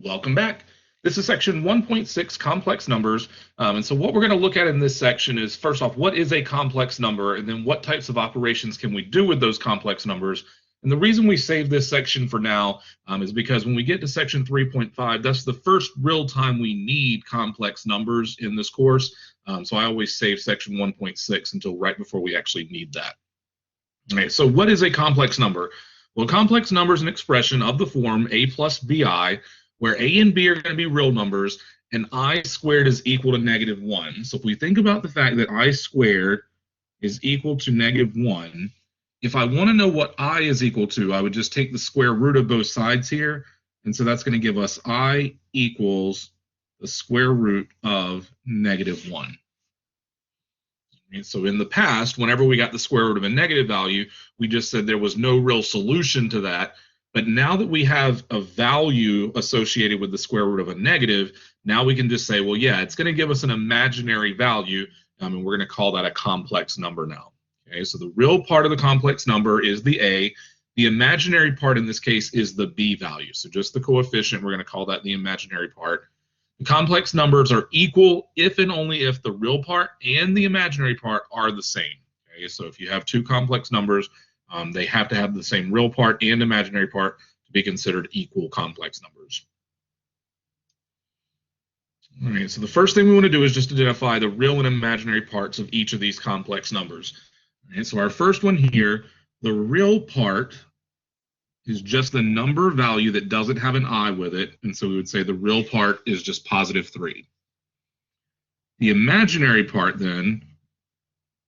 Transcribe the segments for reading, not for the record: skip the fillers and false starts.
Welcome back. This is section 1.6, complex numbers. And so what we're going to look at in this section is, first off, what is a complex number? And then what types of operations can we do with those complex numbers? And the reason we save this section for now is because when we get to section 3.5, that's the first real time we need complex numbers in this course. So I always save section 1.6 until right before we actually need that. All right, so what is a complex number? Well, a complex number is an expression of the form a plus bi, where a and b are going to be real numbers, and I squared is equal to -1. So if we think about the fact that I squared is equal to -1, if I want to know what I is equal to, I would just take the square root of both sides here, and so that's going to give us I equals the square root of -1. And so in the past, whenever we got the square root of a negative value, we just said there was no real solution to that. But now that we have a value associated with the square root of a negative, now we can just say, well, yeah, it's going to give us an imaginary value, and we're going to call that a complex number now. Okay, so the real part of the complex number is the a. The imaginary part in this case is the b value. So just the coefficient, we're going to call that the imaginary part. The complex numbers are equal if and only if the real part and the imaginary part are the same. Okay, so if you have two complex numbers, they have to have the same real part and imaginary part to be considered equal complex numbers. All right, so the first thing we want to do is just identify the real and imaginary parts of each of these complex numbers. All right, so our first one here, the real part is just the number value that doesn't have an I with it, and so we would say the real part is just +3. The imaginary part then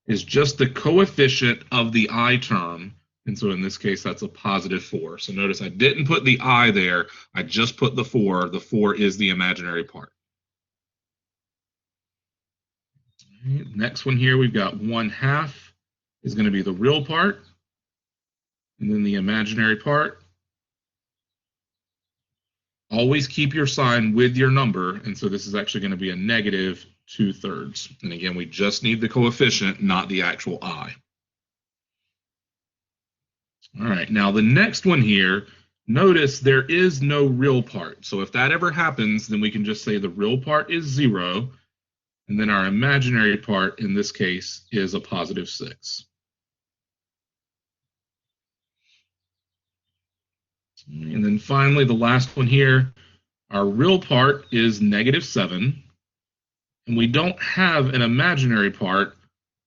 is just the coefficient of the I term, and so in this case that's a +4. So notice I didn't put the I there, I just put the 4. The 4 is the imaginary part. Right, next one here, we've got 1/2 is going to be the real part, and then the imaginary part. Always keep your sign with your number, and so this is actually going to be a -2/3. And again, we just need the coefficient, not the actual I. All right, now the next one here, notice there is no real part. So if that ever happens, then we can just say the real part is 0, and then our imaginary part in this case is a +6. And then finally, the last one here, our real part is -7, and we don't have an imaginary part.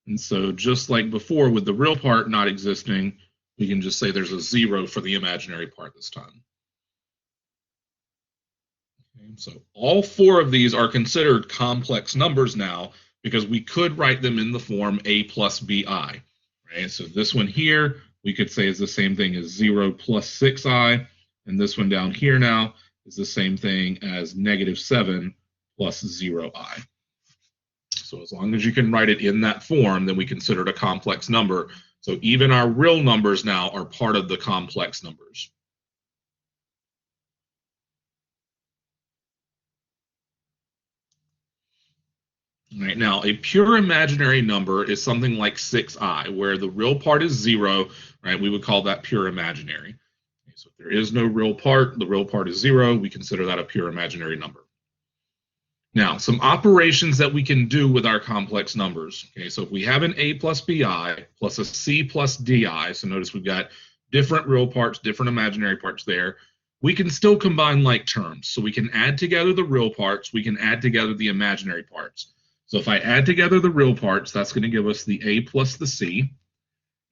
And so just like before with the real part not existing, we can just say there's a 0 for the imaginary part this time. Okay, so all 4 of these are considered complex numbers now because we could write them in the form a plus bi. Right? So this one here, we could say is the same thing as 0 plus 6i, and this one down here now is the same thing as -7 plus 0i. So as long as you can write it in that form, then we consider it a complex number. So even our real numbers now are part of the complex numbers. All right, now a pure imaginary number is something like 6i, where the real part is 0, right? We would call that pure imaginary. Okay, so if there is no real part, the real part is 0, we consider that a pure imaginary number. Now, some operations that we can do with our complex numbers. Okay, so if we have an a plus bi plus a c plus di, so notice we've got different real parts, different imaginary parts there, we can still combine like terms. So we can add together the real parts, we can add together the imaginary parts. So if I add together the real parts, that's going to give us the a plus the c.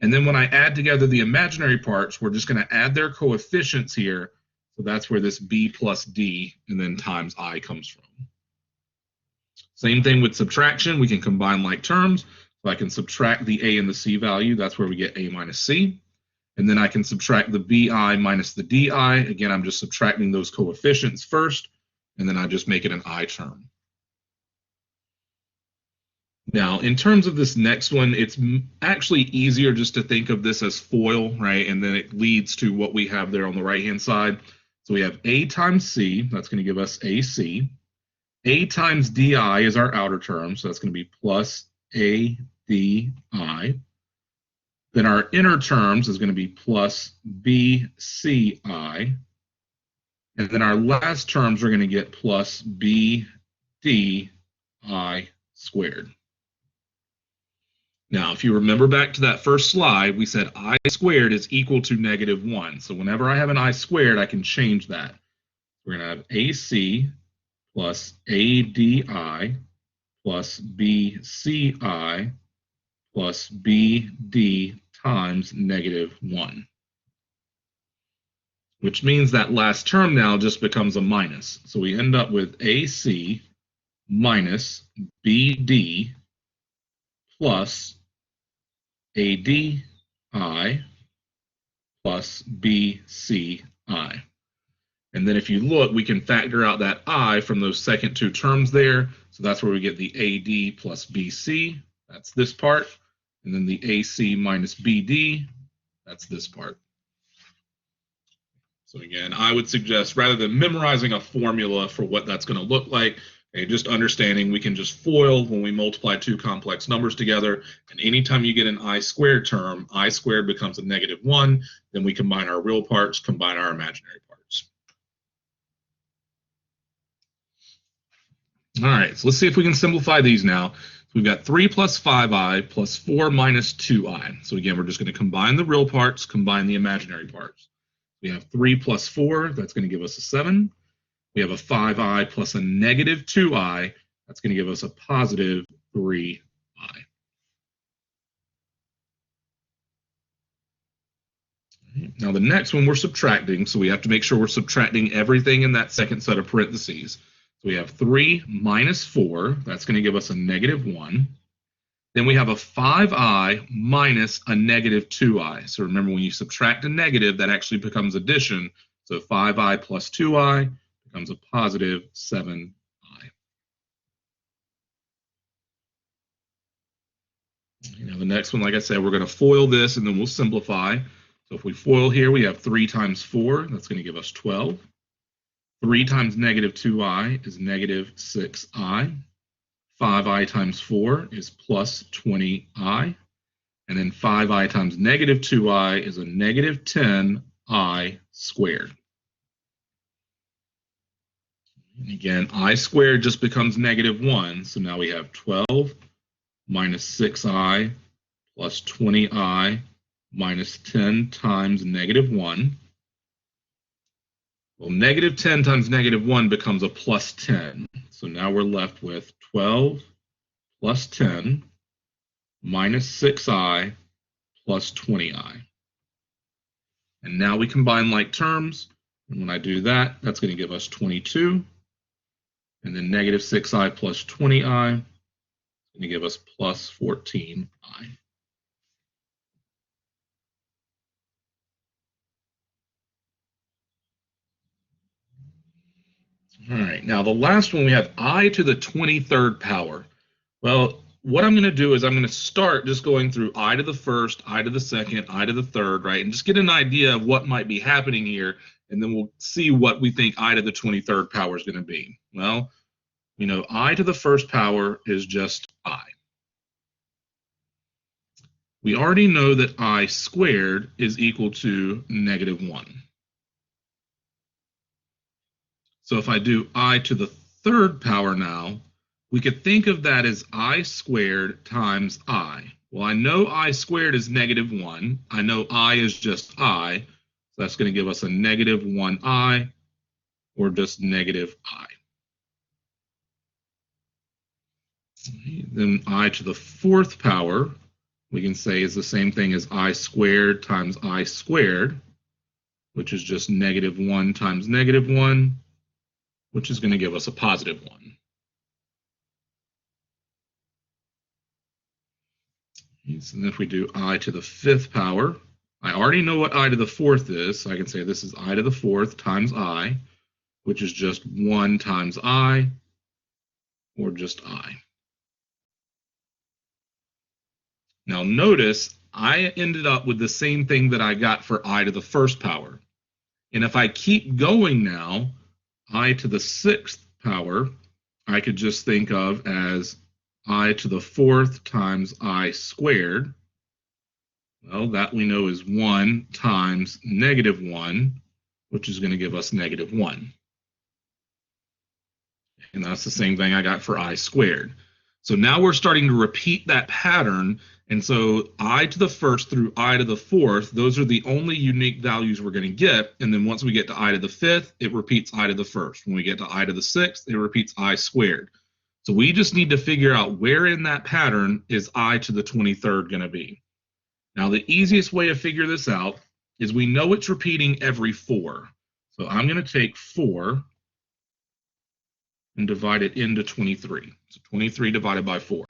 And then when I add together the imaginary parts, we're just going to add their coefficients here. So that's where this b plus d and then times I comes from. Same thing with subtraction. We can combine like terms. So I can subtract the a and the c value. That's where we get a minus c. And then I can subtract the bi minus the di. Again, I'm just subtracting those coefficients first, and then I just make it an I term. Now, in terms of this next one, it's actually easier just to think of this as FOIL, right? And then it leads to what we have there on the right-hand side. So we have a times c. That's going to give us ac. A times di is our outer term, so that's going to be plus a di. Then our inner terms is going to be plus bci. And then our last terms are going to get plus BDI squared. Now, if you remember back to that first slide, we said I squared is equal to -1. So whenever I have an I squared, I can change that. We're going to have AC plus ADI plus BCI plus BD times -1. Which means that last term now just becomes a minus. So we end up with AC minus BD plus ADI plus BCI. And then if you look, we can factor out that I from those second two terms there. So that's where we get the AD plus BC. That's this part. And then the AC minus BD. That's this part. So again, I would suggest rather than memorizing a formula for what that's going to look like, just understanding we can just FOIL when we multiply two complex numbers together. And anytime you get an I squared term, I squared becomes a -1. Then we combine our real parts, combine our imaginary parts. All right, so let's see if we can simplify these now. So we've got 3 plus 5i plus 4 minus 2i. So again, we're just going to combine the real parts, combine the imaginary parts. We have 3 plus 4, that's going to give us a 7. We have a 5i plus a -2i, that's going to give us a positive 3i. Now the next one we're subtracting, so we have to make sure we're subtracting everything in that second set of parentheses. So we have 3 minus 4, that's going to give us a -1. Then we have a 5i minus a -2i. So remember, when you subtract a negative, that actually becomes addition. So 5i plus 2i becomes a positive 7i. Now the next one, like I said, we're going to FOIL this and then we'll simplify. So if we FOIL here, we have 3 times 4, that's going to give us 12. 3 times -2i is -6i. 5i times 4 is plus 20i. And then 5i times -2i is a -10i squared. And again, I squared just becomes -1. So now we have 12 minus 6i plus 20i minus 10 times -1. Well, -10 times -1 becomes a plus 10. So now we're left with 12 plus 10 minus 6i plus 20i. And now we combine like terms. And when I do that, that's going to give us 22. And then -6i plus 20i is going to give us plus 14i. All right, now the last one we have I to the 23rd power. Well, what I'm going to do is I'm going to start just going through I to the first, I to the second, I to the third, right? And just get an idea of what might be happening here. And then we'll see what we think I to the 23rd power is going to be. Well, you know, I to the first power is just I. We already know that I squared is equal to -1. So if I do I to the third power now, we could think of that as I squared times I. Well, I know I squared is -1. I know I is just I. So that's going to give us a -1i or just -i. Then I to the fourth power, we can say is the same thing as I squared times I squared, which is just -1 times -1, which is going to give us a positive 1. So then if we do I to the fifth power, I already know what I to the fourth is. So I can say this is I to the fourth times I, which is just 1 times I, or just I. Now notice I ended up with the same thing that I got for I to the first power. And if I keep going now, I to the sixth power, I could just think of as I to the fourth times I squared. Well, that we know is 1 times -1, which is going to give us -1. And that's the same thing I got for I squared. So now we're starting to repeat that pattern. And so I to the first through I to the fourth, those are the only unique values we're going to get. And then once we get to I to the fifth, it repeats I to the first. When we get to I to the sixth, it repeats I squared. So we just need to figure out where in that pattern is I to the 23rd going to be. Now, the easiest way to figure this out is we know it's repeating every 4. So I'm going to take 4 and divide it into 23. So 23 divided by 4.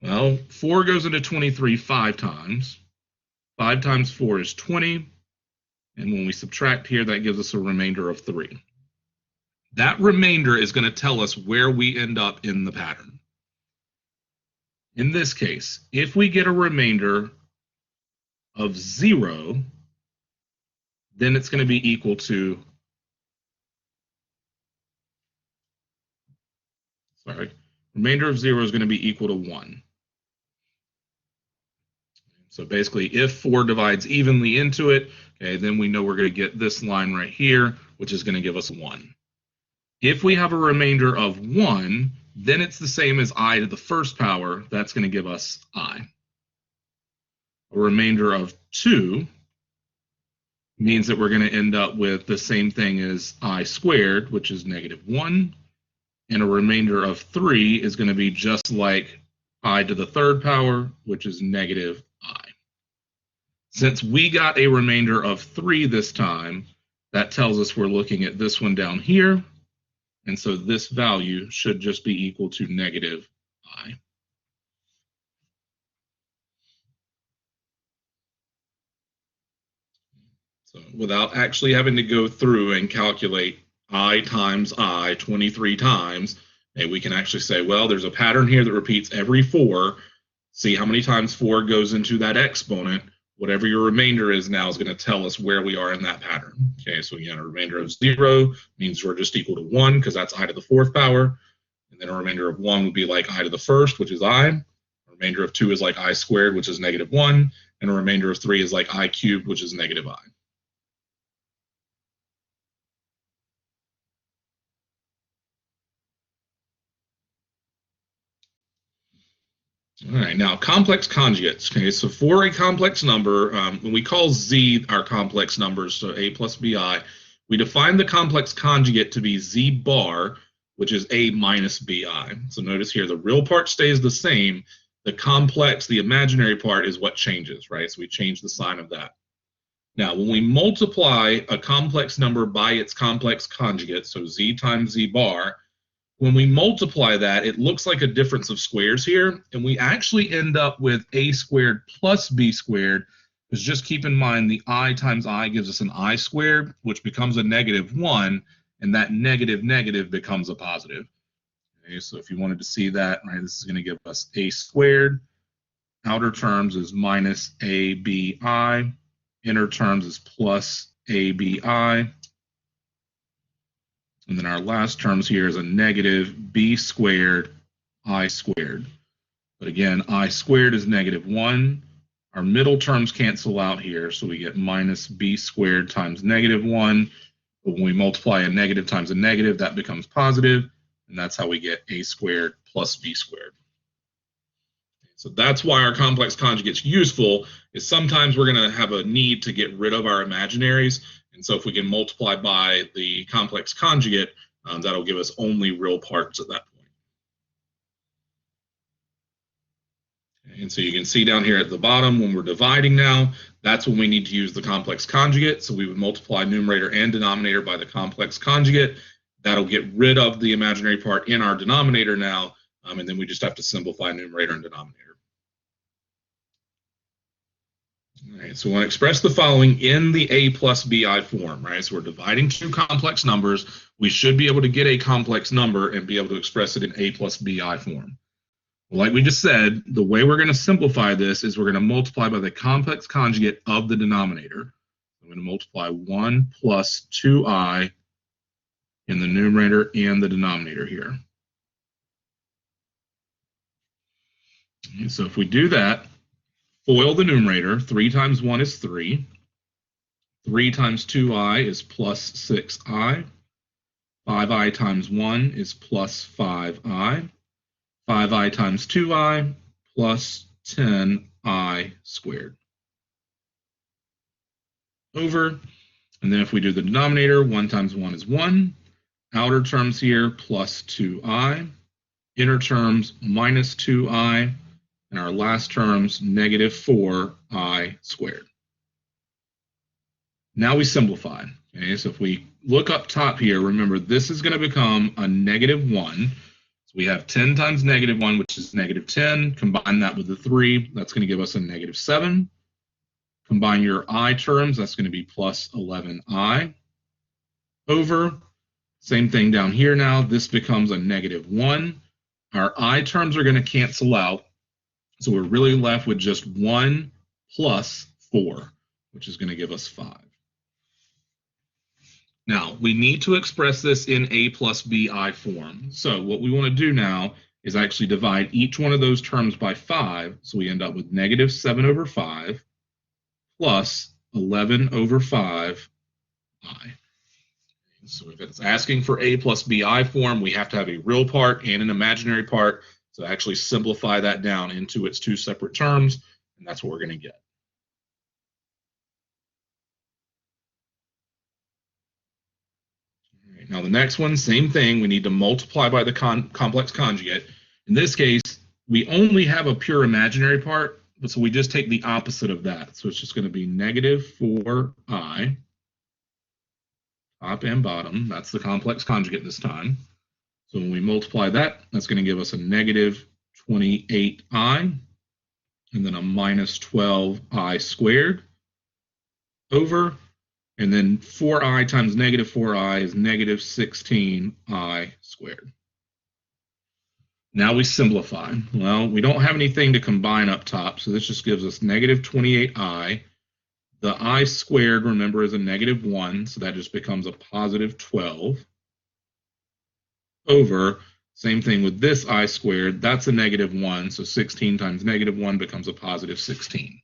Well, 4 goes into 23 5 times. 5 times 4 is 20. And when we subtract here, that gives us a remainder of 3. That remainder is going to tell us where we end up in the pattern. In this case, if we get a remainder of 0, then it's going to be equal to, remainder of 0 is going to be equal to 1. So basically, if 4 divides evenly into it, okay, then we know we're going to get this line right here, which is going to give us 1. If we have a remainder of 1, then it's the same as I to the first power. That's going to give us I. A remainder of 2 means that we're going to end up with the same thing as I squared, which is -1. And a remainder of 3 is going to be just like I to the third power, which is -I. Since we got a remainder of 3 this time, that tells us we're looking at this one down here. And so this value should just be equal to -I. So without actually having to go through and calculate I times I 23 times, and we can actually say, well, there's a pattern here that repeats every 4. See how many times 4 goes into that exponent. Whatever your remainder is now is going to tell us where we are in that pattern. Okay, so again, a remainder of 0 means we're just equal to 1 because that's I to the fourth power. And then a remainder of 1 would be like I to the first, which is I. A remainder of 2 is like I squared, which is -1. And a remainder of 3 is like I cubed, which is -I. All right, now complex conjugates. Okay, so for a complex number, when we call Z our complex numbers, so A plus BI, we define the complex conjugate to be Z bar, which is A minus BI. So notice here, the real part stays the same. The complex, the imaginary part is what changes, right? So we change the sign of that. Now, when we multiply a complex number by its complex conjugate, so Z times Z bar, when we multiply that, it looks like a difference of squares here, and we actually end up with A squared plus B squared, because just keep in mind the I times I gives us an I squared, which becomes a -1, and that negative becomes a positive. Okay, so if you wanted to see that, right, this is going to give us A squared. Outer terms is minus ABI. Inner terms is plus ABI. And then our last terms here is a negative B squared I squared. But again, I squared is -1. Our middle terms cancel out here, so we get minus B squared times -1. But when we multiply a negative times a negative, that becomes positive, and that's how we get A squared plus B squared. So that's why our complex conjugate's useful, is sometimes we're going to have a need to get rid of our imaginaries. And so if we can multiply by the complex conjugate, that'll give us only real parts at that point. Okay, and so you can see down here at the bottom, when we're dividing now, that's when we need to use the complex conjugate. So we would multiply numerator and denominator by the complex conjugate. That'll get rid of the imaginary part in our denominator now, and then we just have to simplify numerator and denominator. All right, so we want to express the following in the A plus BI form, right? So we're dividing two complex numbers. We should be able to get a complex number and be able to express it in A plus BI form. Well, like we just said, the way we're going to simplify this is we're going to multiply by the complex conjugate of the denominator. I'm going to multiply 1 plus 2i in the numerator and the denominator here. Okay, so if we do that, FOIL the numerator, 3 times 1 is 3. 3 times 2i is plus 6i. 5i times 1 is plus 5i. 5i times 2i plus 10i squared. Over, and then if we do the denominator, 1 times 1 is 1. Outer terms here, plus 2i. Inner terms, minus 2i. And our last terms, negative 4i squared. Now we simplify. Okay, so if we look up top here, remember this is going to become a negative 1. So we have 10 times negative 1, which is negative 10. Combine that with the 3, that's going to give us a negative 7. Combine your I terms, that's going to be plus 11i. Over, same thing down here now, this becomes a negative 1. Our I terms are going to cancel out, so we're really left with just 1 plus 4, which is going to give us 5. Now, we need to express this in a plus bi form. So what we want to do now is actually divide each one of those terms by 5, so we end up with negative 7 over 5 plus 11 over 5i. So if it's asking for a plus bi form, we have to have a real part and an imaginary part. So actually simplify that down into its 2 separate terms, and that's what we're going to get. All right, now the next one, same thing. We need to multiply by the complex conjugate. In this case, we only have a pure imaginary part, but so we just take the opposite of that. So it's just going to be negative 4i, top and bottom. That's the complex conjugate this time. So when we multiply that, that's going to give us a negative 28i, and then a minus 12i squared, over, and then 4i times negative 4i is negative 16i squared. Now we simplify. Well, we don't have anything to combine up top, so this just gives us negative 28i. The I squared, remember, is a negative 1, so that just becomes a positive 12. Over, same thing with this I squared, that's a negative 1, so 16 times negative 1 becomes a positive 16.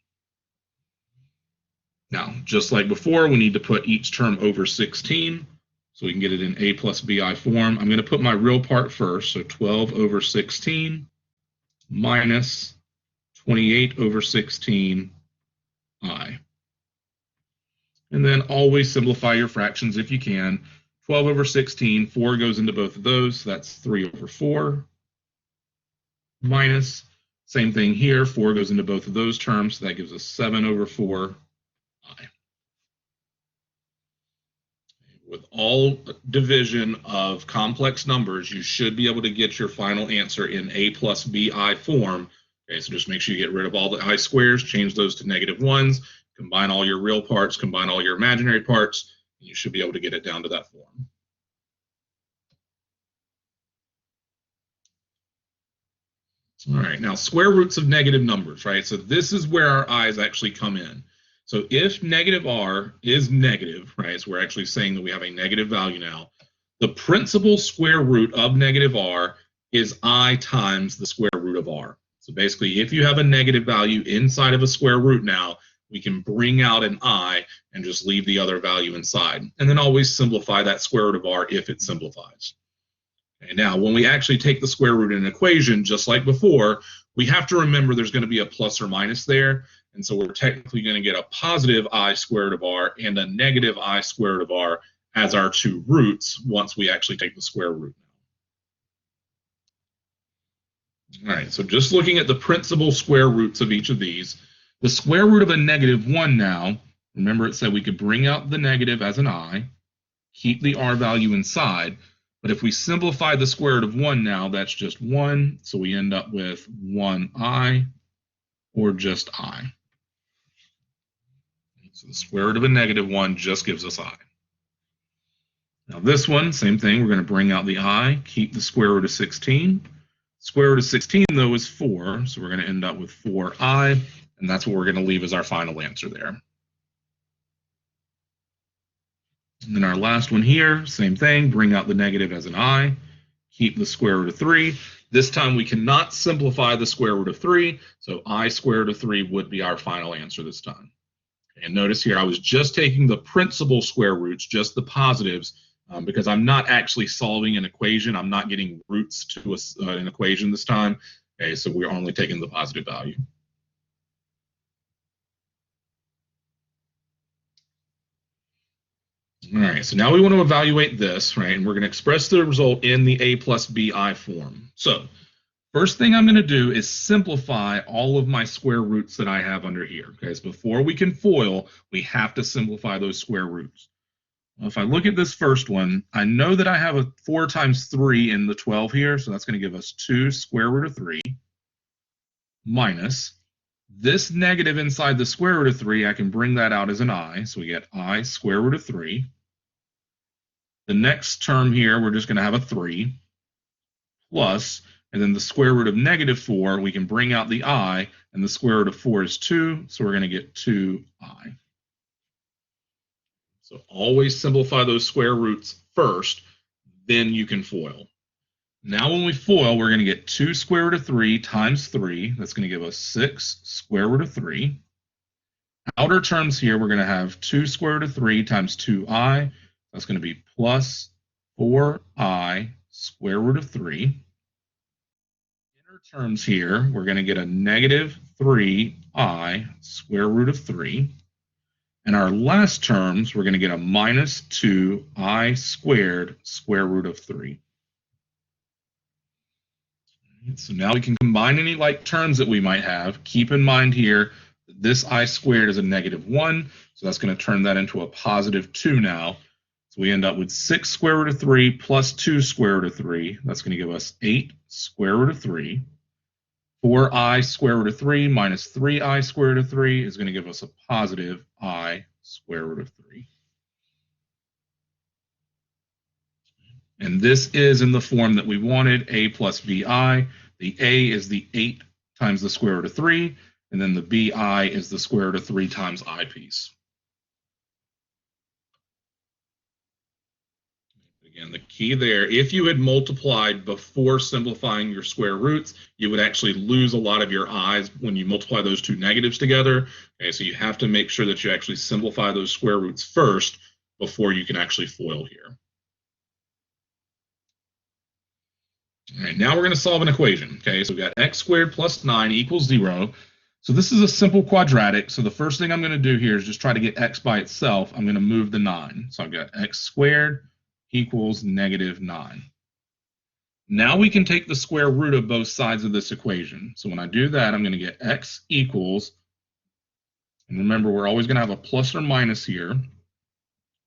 Now, just like before, we need to put each term over 16, so we can get it in a plus bi form. I'm going to put my real part first, so 12 over 16 minus 28 over 16i. And then always simplify your fractions if you can. 12 over 16, 4 goes into both of those, so that's 3 over 4. Minus, same thing here, 4 goes into both of those terms, so that gives us 7 over 4i. With all division of complex numbers, you should be able to get your final answer in a plus bi form. Okay, so just make sure you get rid of all the I squares, change those to negative 1s, combine all your real parts, combine all your imaginary parts, and you should be able to get it down to that form. All right, now square roots of negative numbers, right? So this is where our i's actually come in. So if negative r is negative, right, so we're actually saying that we have a negative value now, the principal square root of negative r is I times the square root of r. So basically, if you have a negative value inside of a square root now, we can bring out an I and just leave the other value inside. And then always simplify that square root of r if it simplifies. Okay, now, when we actually take the square root in an equation, just like before, we have to remember there's going to be a plus or minus there. And so we're technically going to get a positive I squared of r and a negative I squared of r as our 2 roots once we actually take the square root. All right, so just looking at the principal square roots of each of these, the square root of a negative 1 now, remember it said we could bring out the negative as an I, keep the r value inside, but if we simplify the square root of 1 now, that's just 1, so we end up with 1i or just I. So the square root of a negative 1 just gives us I. Now this one, same thing, we're going to bring out the I, keep the square root of 16. Square root of 16, though, is 4, so we're going to end up with 4i, and that's what we're going to leave as our final answer there. And then our last one here, same thing, bring out the negative as an I, keep the square root of 3. This time we cannot simplify the square root of 3, so I square root of 3 would be our final answer this time. And notice here, I was just taking the principal square roots, just the positives, because I'm not actually solving an equation. I'm not getting roots to an equation this time. Okay, so we're only taking the positive value. All right, so now we want to evaluate this, right? And we're going to express the result in the a plus bi form. So first thing I'm going to do is simplify all of my square roots that I have under here. Okay, so before we can FOIL, we have to simplify those square roots. Well, if I look at this first one, I know that I have a 4 times 3 in the 12 here, so that's going to give us 2 square root of 3 minus this negative inside the square root of 3. I can bring that out as an I, so we get I square root of 3. The next term here, we're just going to have a 3 plus, and then the square root of negative 4, we can bring out the I, and the square root of 4 is 2, so we're going to get 2I. So always simplify those square roots first, then you can FOIL. Now when we FOIL, we're going to get 2 square root of 3 times 3. That's going to give us 6 square root of 3. Outer terms here, we're going to have 2 square root of 3 times 2I. That's going to be plus 4I square root of 3. Inner terms here, we're going to get a negative 3I square root of 3. And our last terms, we're going to get a minus 2I squared square root of 3. So now we can combine any like terms that we might have. Keep in mind here, this I squared is a negative 1, so that's going to turn that into a positive 2 now. So we end up with 6 square root of 3 plus 2 square root of 3. That's going to give us 8 square root of 3. 4I square root of 3 minus 3I square root of 3 is going to give us a positive I square root of 3. And this is in the form that we wanted, a plus bi. The a is the 8 times the square root of 3, and then the bi is the square root of 3 times I piece. Again, the key there, if you had multiplied before simplifying your square roots, you would actually lose a lot of your i's when you multiply those two negatives together. Okay, so you have to make sure that you actually simplify those square roots first before you can actually FOIL here. All right, now we're going to solve an equation. Okay, so we've got x squared plus 9 equals 0. So this is a simple quadratic. So the first thing I'm going to do here is just try to get x by itself. I'm going to move the 9. So I've got x squared equals negative 9. Now we can take the square root of both sides of this equation. So when I do that, I'm going to get x equals, and remember, we're always going to have a plus or minus here,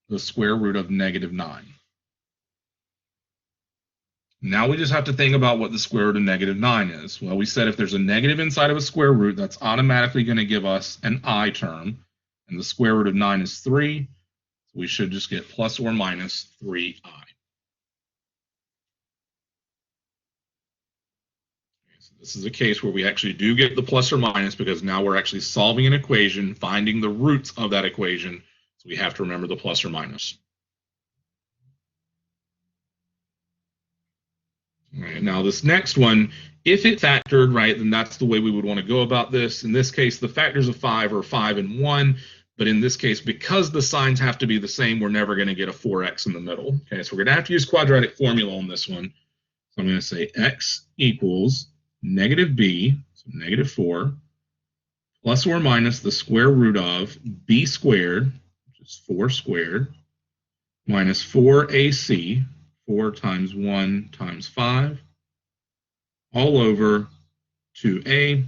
the square root of negative 9. Now we just have to think about what the square root of negative 9 is. Well, we said if there's a negative inside of a square root, that's automatically going to give us an I term, and the square root of 9 is 3. We should just get plus or minus 3i. So this is a case where we actually do get the plus or minus because now we're actually solving an equation, finding the roots of that equation. So we have to remember the plus or minus. All right, now this next one, if it factored, right, then that's the way we would want to go about this. In this case, the factors of 5 are 5 and 1. But in this case, because the signs have to be the same, we're never going to get a 4x in the middle. Okay, so we're going to have to use quadratic formula on this one. So I'm going to say x equals negative b, so negative 4, plus or minus the square root of b squared, which is 4 squared, minus 4ac, 4 times 1 times 5, all over 2a,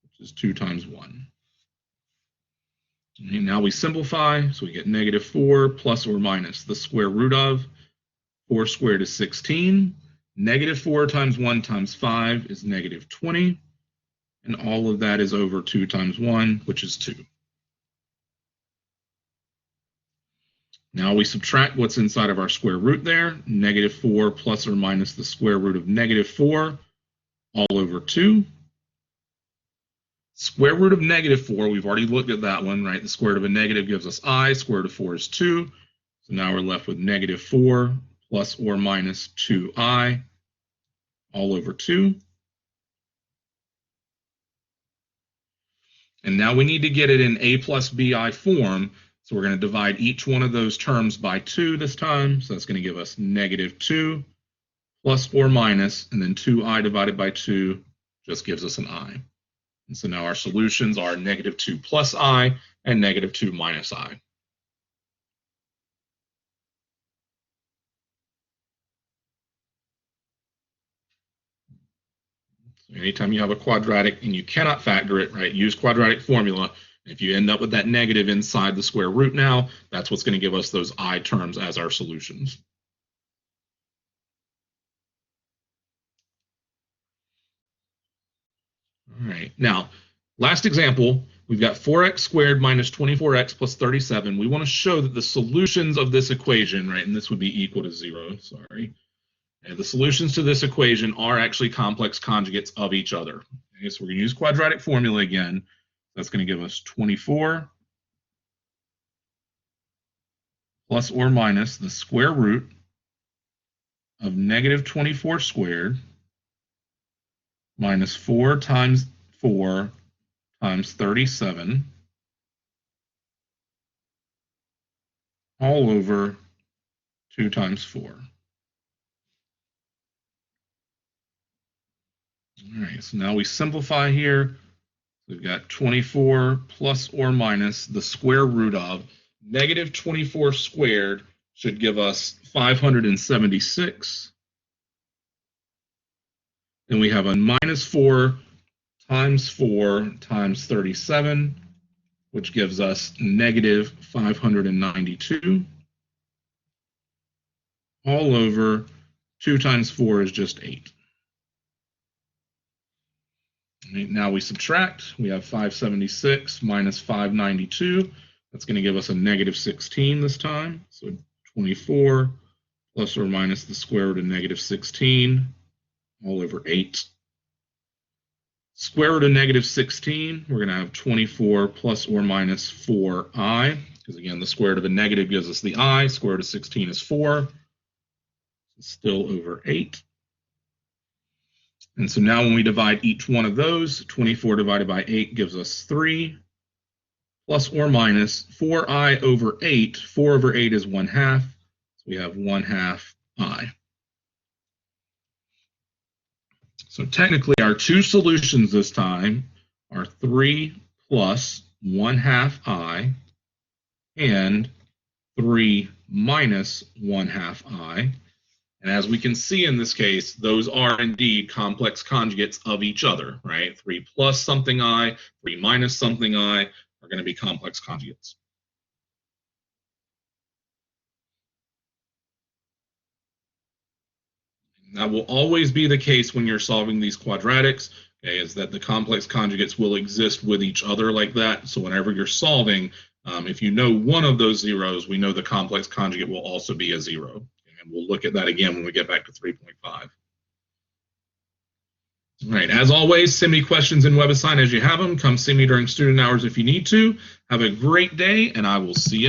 which is 2 times 1. And now we simplify, so we get negative 4 plus or minus the square root of 4 squared is 16. Negative 4 times 1 times 5 is negative 20. And all of that is over 2 times 1, which is 2. Now we subtract what's inside of our square root there. Negative 4 plus or minus the square root of negative 4, all over 2. Square root of negative 4, we've already looked at that one, right? The square root of a negative gives us I, square root of 4 is 2. So now we're left with negative 4 plus or minus 2i, all over 2. And now we need to get it in a plus bi form. So we're going to divide each one of those terms by 2 this time. So that's going to give us -2 plus or minus, and then 2i divided by 2 just gives us an I. And so now our solutions are -2 plus I and -2 minus I. So anytime you have a quadratic and you cannot factor it, right, use quadratic formula. If you end up with that negative inside the square root now, that's what's going to give us those I terms as our solutions. All right, now, last example, we've got 4x squared minus 24x plus 37. We want to show that the solutions of this equation, right, and this would be equal to 0, sorry. And the solutions to this equation are actually complex conjugates of each other. Okay, so we're going to use quadratic formula again. That's going to give us 24 plus or minus the square root of -24 squared minus 4 times 4 times 37 all over 2 times 4. All right, so now we simplify here. We've got 24 plus or minus the square root of -24 squared should give us 576. Then we have a -4 times 4 times 37, which gives us -592. All over 2 times 4 is just 8. Right, now we subtract. We have 576 minus 592. That's going to give us a -16 this time. So 24 plus or minus the square root of -16 all over 8. Square root of -16, we're going to have 24 plus or minus 4i, because again, the square root of a negative gives us the I. Square root of 16 is 4. It's still over 8. And so now when we divide each one of those, 24 divided by 8 gives us 3, plus or minus 4i over 8. 4 over 8 is 1/2, so we have 1/2 I. So technically our two solutions this time are 3 plus 1/2 I and 3 minus 1/2 I. And as we can see in this case, those are indeed complex conjugates of each other, right? 3 plus something I, 3 minus something I are going to be complex conjugates. And that will always be the case when you're solving these quadratics, okay, is that the complex conjugates will exist with each other like that. So whenever you're solving, if you know one of those zeros, we know the complex conjugate will also be a 0. And we'll look at that again when we get back to 3.5. All right, as always, send me questions in WebAssign as you have them. Come see me during student hours if you need to. Have a great day, and I will see you